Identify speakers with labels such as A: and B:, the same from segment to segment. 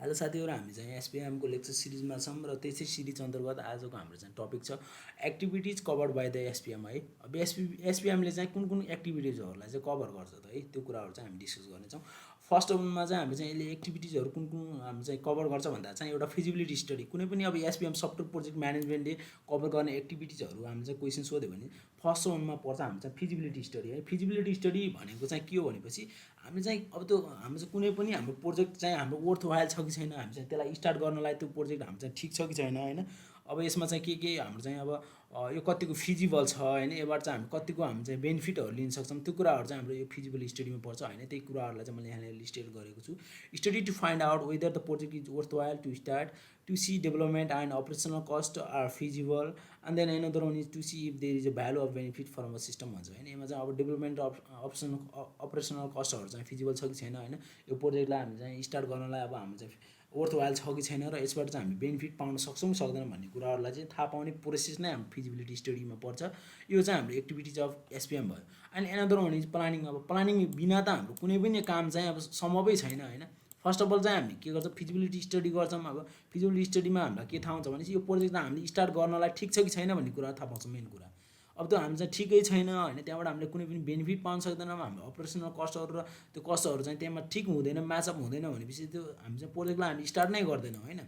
A: आज साथीहरु हामी चाहिँ एसपीएम को लेक्चर सिरिजमा छौं र त्यसै सिरिज अन्तर्गत आजको हाम्रो चाहिँ टपिक छ activities covered by the SPM है। अब एसपीएम ले चाहिँ कुन एक्टिभिटीजहरुलाई चाहिँ कभर गर्छ त है, त्यो कुराहरु चाहिँ हामी डिस्कस गर्ने छौं। फर्स्ट मा चाहिँ हामी चाहिँ यसले एक्टिभिटीजहरु कुन हामी चाहिँ कभर गर्छ भन्दा चाहिँ एउटा फिजिबिलिटी स्टडी, कुनै पनि अब एसपीएम सफ्टवेयर प्रोजेक्ट म्यानेजमेन्टले कभर गर्ने एक्टिभिटीजहरु हामी चाहिँ क्वेशन सोध्यो भने फर्स्ट मा पर्छ हामी चाहिँ फिजिबिलिटी स्टडी है। फिजिबिलिटी स्टडी भनेको चाहिँ के हो भनेपछि हामी चाहिँ अब त्यो हामी चाहिँ कुनै पनि हाम्रो प्रोजेक्ट चाहिँ हाम्रो वर्थ वाइल छ कि छैन, हामी चाहिँ त्यसलाई स्टार्ट गर्नलाई त्यो प्रोजेक्ट हामी चाहिँ ठीक छ कि छैन हैन। अब यसमा चाहिँ के हाम्रो चाहिँ अब यो कतिको फिजिबल छ हैन, यसबाट चाहिँ हामी कतिको हामी चाहिँ बेनिफिटहरु लिन सक्छौं, त्यो कुराहरु चाहिँ हाम्रो यो फिजिबल स्टडीमा पर्छ हैन। त्यही कुराहरुलाई चाहिँ मैले यहाँ लिस्टेड गरेको छु। Study to find out whether the project is worth while to start, to see development and operational cost are feasible, and then another one is to see if there is a value of benefit from a system भन्छ हैन। यसमा चाहिँ अब development operational कस्टहरु चाहिँ feasible छ कि छैन हैन, यो प्रोजेक्टलाई हामी चाहिँ स्टार्ट गर्नलाई अब हामी चाहिँ वर्थ वाइल छ कि छैन र यसबाट चाहिँ हामी बेनिफिट पाउन सक्छौं कि सक्दैन भन्ने कुराहरुलाई चाहिँ थाहा पाउने प्रोसेस नै हाम्रो फिजिबिलिटी स्टडीमा पर्छ। यो चाहिँ हाम्रो एक्टिभिटीज अफ एसपीएम भयो। And another one is planning. अब प्लानिङ बिना त हाम्रो कुनै पनि काम चाहिँ अब सम्भवै छैन हैन। फर्स्ट अफ अल चाहिँ हामी के गर्छौं, फिजिबिलिटी स्टडी गर्छौं। अब फिजिबिलिटी स्टडीमा हामीलाई के थाहा हुन्छ भने यो प्रोजेक्ट हामीले स्टार्ट गर्नलाई ठीक छ कि छैन भन्ने कुरा थाहा पाउँछौं। मेन कुरा अब त्यो हामी चाहिँ ठिकै छैन हैन, त्यहाँबाट हामीले कुनै पनि बेनिफिट पाउन सक्दैनौँ, हाम्रो अपरेसनल कस्टहरु र त्यो कस्टहरु चाहिँ त्यहाँ ठीक हुँदैन, म्याच अप हुँदैन भनेपछि त्यो हामी चाहिँ प्रोजेक्टलाई हामी स्टार्ट नै गर्दैनौँ हैन।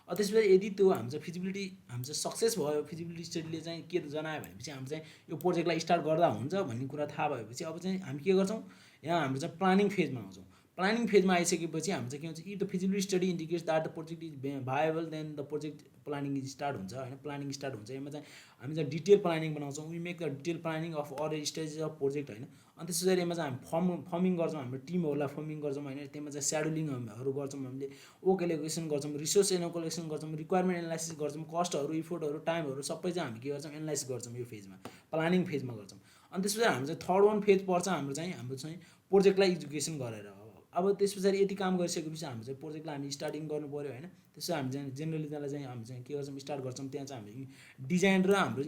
A: त्यसपछि यदि त्यो हामी चाहिँ फिजिबिलिटी हामी चाहिँ सक्सेस भयो, फिजिबिलिटी स्टडीले चाहिँ के जनायो भनेपछि हामी चाहिँ यो प्रोजेक्टलाई स्टार्ट गर्दा हुन्छ भन्ने कुरा थाहा भएपछि अब चाहिँ हामी के गर्छौं, यहाँ हाम्रो चाहिँ प्लानिङ फेजमा आउँछौं। प्लानिङ फेजमा आइसकेपछि हामी चाहिँ के हुन्छ, if the feasibility study indicates that the project is viable then the project planning is start हुन्छ हैन। प्लानिङ स्टार्ट हुन्छ। यसमा चाहिँ हामी चाहिँ डिटेल प्लानिङ बनाउँछौं। We make the detail planning of all stages of project हैन। अनि त्यसैले यसमा चाहिँ हामी फर्मिङ गर्छौं, हाम्रो टिमहरुलाई फर्मिङ गर्छौं हैन। त्यसमा चाहिँ शेड्युलिङहरु गर्छौं, हामीले वर्क एलोकेसन गर्छौं, रिसोर्स एलोकेसन गर्छौं, रिक्वायरमेन्ट एनालाइसिस गर्छौं, कस्टहरु, इफोर्टहरु, टाइमहरु सबै चाहिँ हामी के गर्छौं, एनालाइज गर्छौं यो फेजमा, प्लानिङ फेजमा गर्छौं। अनि त्यसपछि हामी चाहिँ थर्ड वान फेज पर्छ हाम्रो चाहिँ प्रोजेक्टलाई एजुकेसन गरेर। अब त्यसपछि यति काम गरिसकेपछि हामी चाहिँ प्रोजेक्टलाई हामी स्टार्टिङ गर्नु पर्यो हैन। त्यसपछि हामी चाहिँ जेनरली त्यसलाई चाहिँ हामी चाहिँ के गर्छौं, स्टार्ट गर्छौं। त्यहाँ चाहिँ हामी डिजाइन र हाम्रो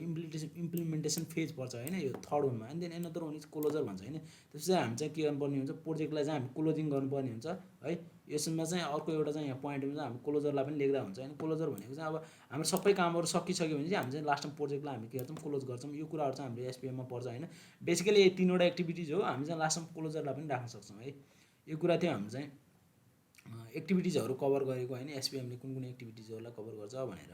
A: इम्प्लिमेन्टेसन फेज पर्छ हैन, यो थर्ड वानमा। And then another one is closer भन्छ हैन। त्यसपछि हामी चाहिँ के गर्नुपर्ने हुन्छ, प्रोजेक्टलाई चाहिँ हामी क्लोजिङ गर्नुपर्ने हुन्छ है। यसमा चाहिँ अर्को एउटा चाहिँ यहाँ पोइन्ट हुन्छ, हामी क्लोजरलाई पनि लेख्दा हुन्छ हैन। क्लोजर भनेको चाहिँ अब हाम्रो सबै कामहरु सकिसक्यो भने चाहिँ हामी चाहिँ लास्टमा प्रोजेक्टलाई हामी के गर्छौं, क्लोज गर्छौं। यो कुराहरु चाहिँ हाम्रो एसपीएम मा पर्छ हैन। बेसिकली यो तीनवटा एक्टिभिटीज हो, हामी चाहिँ लास्टमा क्लोजरलाई पनि राख्न सक्छौं है। यो कुरा थियो हामी चाहिँ एक्टिभिटीजहरु कभर गरेको हैन, एसपीएम ले कुन एक्टिभिटीजहरुलाई कभर गर्छ भनेर।